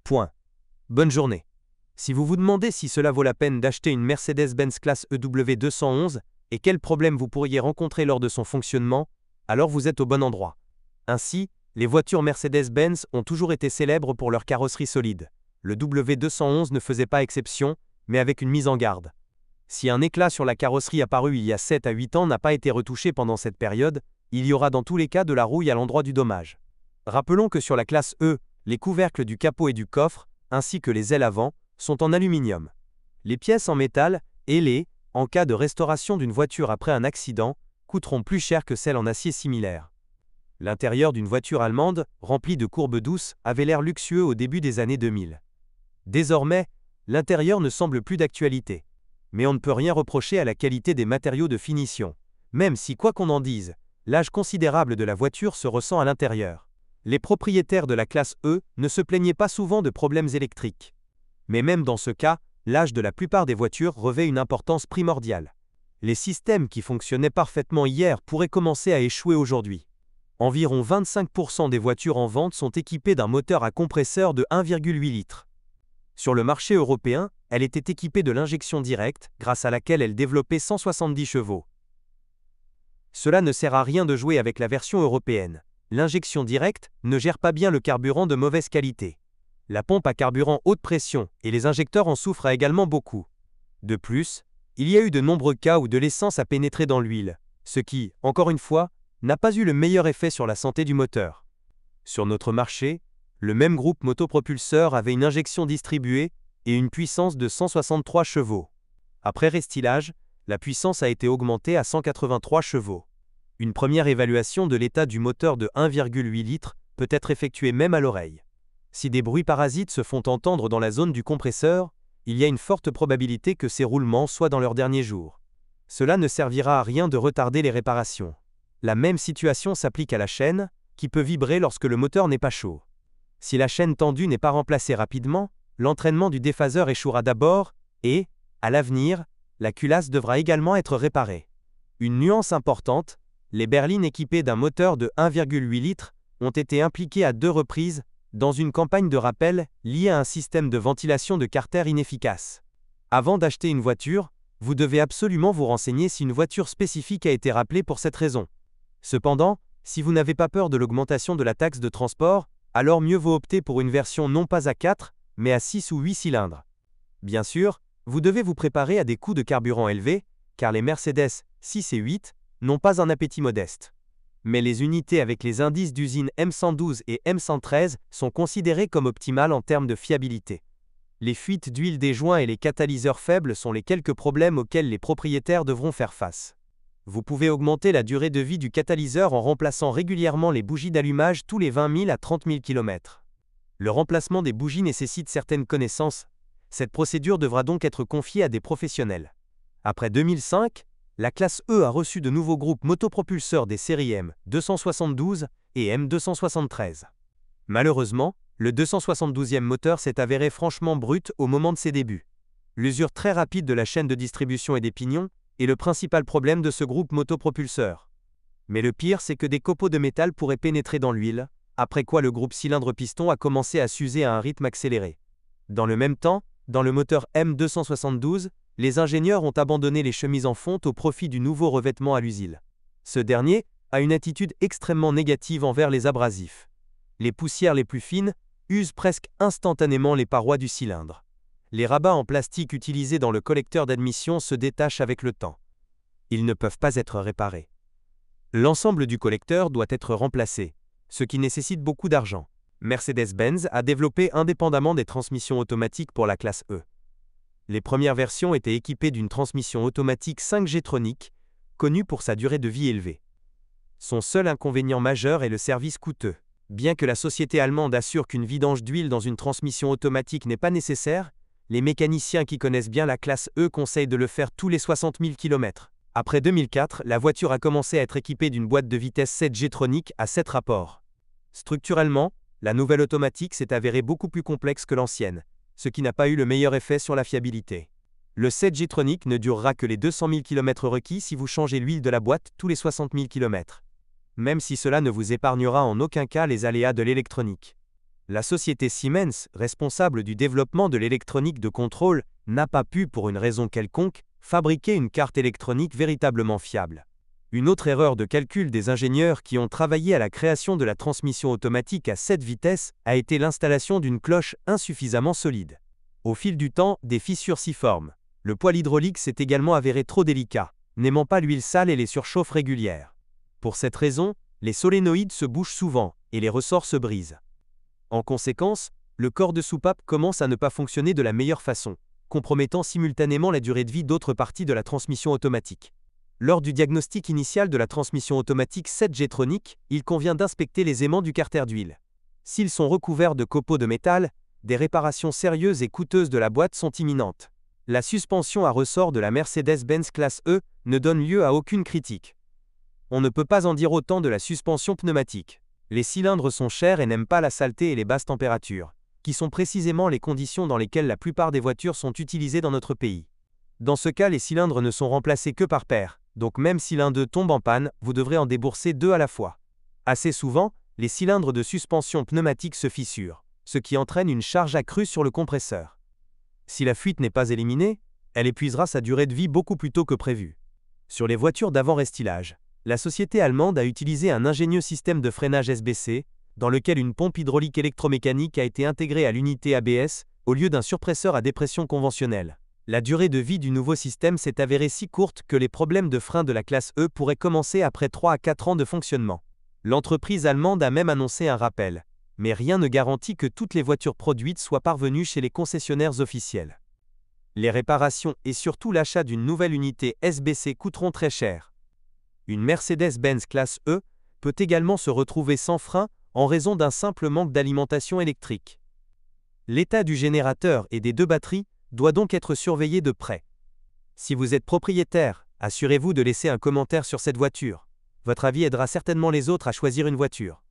Point. Bonne journée. Si vous vous demandez si cela vaut la peine d'acheter une Mercedes-Benz classe EW211 et quels problèmes vous pourriez rencontrer lors de son fonctionnement, alors vous êtes au bon endroit. Ainsi, les voitures Mercedes-Benz ont toujours été célèbres pour leur carrosserie solide. Le W211 ne faisait pas exception, mais avec une mise en garde. Si un éclat sur la carrosserie apparu il y a 7 à 8 ans n'a pas été retouché pendant cette période, il y aura dans tous les cas de la rouille à l'endroit du dommage. Rappelons que sur la classe E, les couvercles du capot et du coffre, ainsi que les ailes avant, sont en aluminium. Les pièces en métal, ailées, en cas de restauration d'une voiture après un accident, coûteront plus cher que celles en acier similaire. L'intérieur d'une voiture allemande, remplie de courbes douces, avait l'air luxueux au début des années 2000. Désormais, l'intérieur ne semble plus d'actualité. Mais on ne peut rien reprocher à la qualité des matériaux de finition, même si, quoi qu'on en dise, l'âge considérable de la voiture se ressent à l'intérieur. Les propriétaires de la classe E ne se plaignaient pas souvent de problèmes électriques. Mais même dans ce cas, l'âge de la plupart des voitures revêt une importance primordiale. Les systèmes qui fonctionnaient parfaitement hier pourraient commencer à échouer aujourd'hui. Environ 25% des voitures en vente sont équipées d'un moteur à compresseur de 1,8 litres. Sur le marché européen, elle était équipée de l'injection directe, grâce à laquelle elle développait 170 chevaux. Cela ne sert à rien de jouer avec la version européenne. L'injection directe ne gère pas bien le carburant de mauvaise qualité. La pompe à carburant haute pression et les injecteurs en souffrent également beaucoup. De plus, il y a eu de nombreux cas où de l'essence a pénétré dans l'huile, ce qui, encore une fois, n'a pas eu le meilleur effet sur la santé du moteur. Sur notre marché, le même groupe motopropulseur avait une injection distribuée et une puissance de 163 chevaux. Après restylage, la puissance a été augmentée à 183 chevaux. Une première évaluation de l'état du moteur de 1,8 litres peut être effectuée même à l'oreille. Si des bruits parasites se font entendre dans la zone du compresseur, il y a une forte probabilité que ces roulements soient dans leurs derniers jours. Cela ne servira à rien de retarder les réparations. La même situation s'applique à la chaîne, qui peut vibrer lorsque le moteur n'est pas chaud. Si la chaîne tendue n'est pas remplacée rapidement, l'entraînement du déphaseur échouera d'abord et, à l'avenir, la culasse devra également être réparée. Une nuance importante, les berlines équipées d'un moteur de 1,8 litres ont été impliquées à 2 reprises dans une campagne de rappel liée à un système de ventilation de carter inefficace. Avant d'acheter une voiture, vous devez absolument vous renseigner si une voiture spécifique a été rappelée pour cette raison. Cependant, si vous n'avez pas peur de l'augmentation de la taxe de transport, alors mieux vaut opter pour une version non pas à 4, mais à 6 ou 8 cylindres. Bien sûr, vous devez vous préparer à des coûts de carburant élevés, car les Mercedes 6 et 8 n'ont pas un appétit modeste. Mais les unités avec les indices d'usine M112 et M113 sont considérées comme optimales en termes de fiabilité. Les fuites d'huile des joints et les catalyseurs faibles sont les quelques problèmes auxquels les propriétaires devront faire face. Vous pouvez augmenter la durée de vie du catalyseur en remplaçant régulièrement les bougies d'allumage tous les 20 000 à 30 000 km. Le remplacement des bougies nécessite certaines connaissances. Cette procédure devra donc être confiée à des professionnels. Après 2005, la classe E a reçu de nouveaux groupes motopropulseurs des séries M272 et M273. Malheureusement, le 272e moteur s'est avéré franchement brut au moment de ses débuts. L'usure très rapide de la chaîne de distribution et des pignons est le principal problème de ce groupe motopropulseur. Mais le pire, c'est que des copeaux de métal pourraient pénétrer dans l'huile, après quoi le groupe cylindre-piston a commencé à s'user à un rythme accéléré. Dans le même temps, dans le moteur M272, les ingénieurs ont abandonné les chemises en fonte au profit du nouveau revêtement à l'usile. Ce dernier a une attitude extrêmement négative envers les abrasifs. Les poussières les plus fines usent presque instantanément les parois du cylindre. Les rabats en plastique utilisés dans le collecteur d'admission se détachent avec le temps. Ils ne peuvent pas être réparés. L'ensemble du collecteur doit être remplacé, ce qui nécessite beaucoup d'argent. Mercedes-Benz a développé indépendamment des transmissions automatiques pour la classe E. Les premières versions étaient équipées d'une transmission automatique 5G-tronique, connue pour sa durée de vie élevée. Son seul inconvénient majeur est le service coûteux. Bien que la société allemande assure qu'une vidange d'huile dans une transmission automatique n'est pas nécessaire, les mécaniciens qui connaissent bien la classe E conseillent de le faire tous les 60 000 km. Après 2004, la voiture a commencé à être équipée d'une boîte de vitesse 7G tronique à 7 rapports. Structurellement, la nouvelle automatique s'est avérée beaucoup plus complexe que l'ancienne, ce qui n'a pas eu le meilleur effet sur la fiabilité. Le 7G tronique ne durera que les 200 000 km requis si vous changez l'huile de la boîte tous les 60 000 km. Même si cela ne vous épargnera en aucun cas les aléas de l'électronique. La société Siemens, responsable du développement de l'électronique de contrôle, n'a pas pu, pour une raison quelconque, fabriquer une carte électronique véritablement fiable. Une autre erreur de calcul des ingénieurs qui ont travaillé à la création de la transmission automatique à 7 vitesses a été l'installation d'une cloche insuffisamment solide. Au fil du temps, des fissures s'y forment. Le poêle hydraulique s'est également avéré trop délicat, n'aimant pas l'huile sale et les surchauffes régulières. Pour cette raison, les solénoïdes se bougent souvent et les ressorts se brisent. En conséquence, le corps de soupape commence à ne pas fonctionner de la meilleure façon, compromettant simultanément la durée de vie d'autres parties de la transmission automatique. Lors du diagnostic initial de la transmission automatique 7G-tronique, il convient d'inspecter les aimants du carter d'huile. S'ils sont recouverts de copeaux de métal, des réparations sérieuses et coûteuses de la boîte sont imminentes. La suspension à ressort de la Mercedes-Benz classe E ne donne lieu à aucune critique. On ne peut pas en dire autant de la suspension pneumatique. Les cylindres sont chers et n'aiment pas la saleté et les basses températures, qui sont précisément les conditions dans lesquelles la plupart des voitures sont utilisées dans notre pays. Dans ce cas, les cylindres ne sont remplacés que par paire, donc même si l'un d'eux tombe en panne, vous devrez en débourser 2 à la fois. Assez souvent, les cylindres de suspension pneumatique se fissurent, ce qui entraîne une charge accrue sur le compresseur. Si la fuite n'est pas éliminée, elle épuisera sa durée de vie beaucoup plus tôt que prévu. Sur les voitures d'avant-restylage, la société allemande a utilisé un ingénieux système de freinage SBC, dans lequel une pompe hydraulique électromécanique a été intégrée à l'unité ABS, au lieu d'un surpresseur à dépression conventionnel. La durée de vie du nouveau système s'est avérée si courte que les problèmes de frein de la classe E pourraient commencer après 3 à 4 ans de fonctionnement. L'entreprise allemande a même annoncé un rappel, mais rien ne garantit que toutes les voitures produites soient parvenues chez les concessionnaires officiels. Les réparations et surtout l'achat d'une nouvelle unité SBC coûteront très cher. Une Mercedes-Benz classe E peut également se retrouver sans frein en raison d'un simple manque d'alimentation électrique. L'état du générateur et des 2 batteries doit donc être surveillé de près. Si vous êtes propriétaire, assurez-vous de laisser un commentaire sur cette voiture. Votre avis aidera certainement les autres à choisir une voiture.